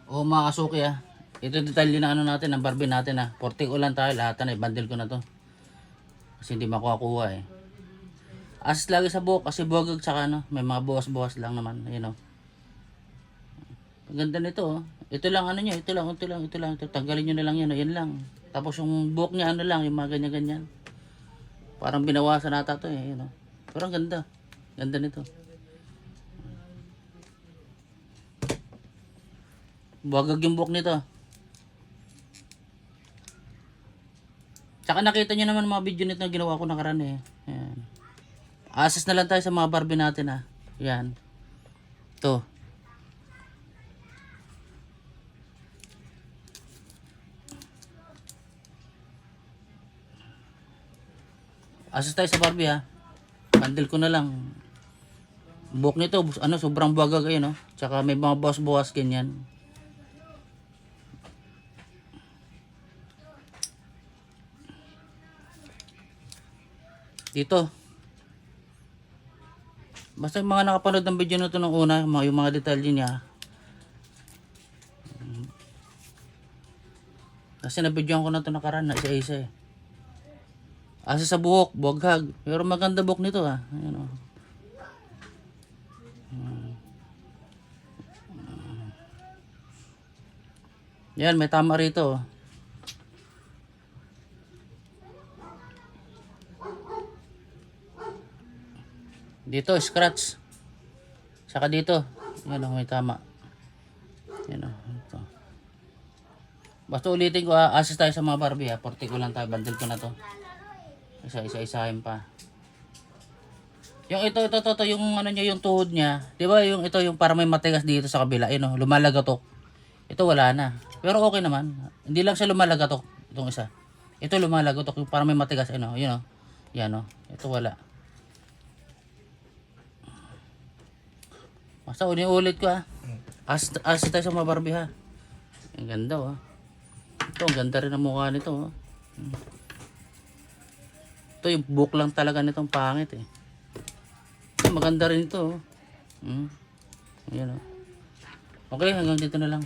O mga kasuki ito detalye na ano natin, ang Barbie natin 40 ko lang tayo, lahat na bundle ko na to. Kasi hindi makuha-kuha As lagi sa buhok kasi bugag tsaka may mga buwas-buwas lang naman, Ang ganda nito Ito lang niya, ito lang. Tanggalin niyo na lang yan, yan lang. Tapos yung buhok niya lang, yung mga ganyan-ganyan. Parang binawasan nata to Pero ang ganda. Ganda nito. Bugag yung buhok nito. Tsaka nakita nyo naman mga video nito na ginawa ko nakaraan Ayan. Assess na lang tayo sa mga Barbie natin Yan. Ito. Assess tayo sa Barbie Bundle ko na lang. Buhok nito sobrang bugag Tsaka may mga bawas-bawas ganyan. Dito. Basta yung mga nakapanood ng video na ito nung una, yung mga detalye niya. Kasi nabidyoan ko na ito nakaraan na isa-isa Asa sa buhok, buwaghag. Pero maganda buhok nito Ayan Yan, may tama rito Dito, scratch. Saka dito. Yan may tama. Yan ito. Basta ulitin ko assess tayo sa mga Barbie 40 ko lang tayo. Bundle ko na to. Isa-isahin pa. Yung ito, yung niya, yung tuhod niya. Di ba yung ito, yung para may matigas dito sa kabila. Lumalagatok. Ito wala na. Pero okay naman. Hindi lang siya lumalagatok. Itong isa. Ito lumalagatok. Yung para may matigas. Yan Ito wala. Basta ulit ko Assess tayo sa mga Barbie Ang ganda Ito, ang ganda rin ang mukha nito Ito yung buhok lang talaga nitong pangit Maganda rin ito Ayan Okay, hanggang dito na lang.